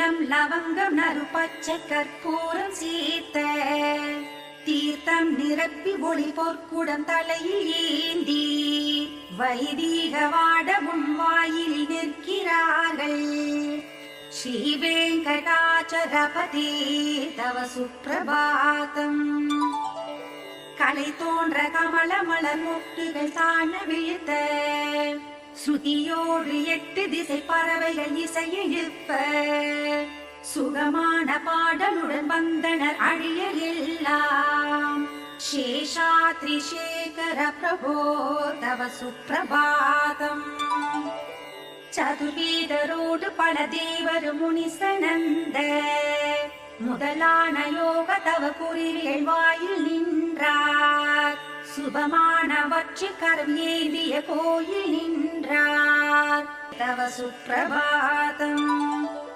தைலம் லவங்கம் நறு பச்சை கற்பூரம் சீர்த்த தீர்த்தம் நிரப்பி ஒளி பொற்குடம் தலையில் ஏந்தி வைதீக வாடவும் வாயில் நிற்கிறார்கள். ஸ்ரீ வெங்கடாச்சலபதி தவ சுப்பிரபாதம். கலை தோன்ற கமல மலர் மொட்டுகள் சாண விழுத்த ஸ்ருதியோடு 8 திசை பறவைகள் இசையெழுப்ப சுகமான பாடலுடன் வந்தனர் அழிய எல்லாம். சேஷாத்ரி சேகர பிரபோ தவ சுப்பிரபாதம். சதுர்வேதரோடு பல தேவர் முனிசனந்த முதலான யோக தவ குறிகள் வாயில் நின்றார். சுபமானவற்றில் கரம் ஏந்திய கோயில் நின்றார். தவ சுப்பிரபாதம்.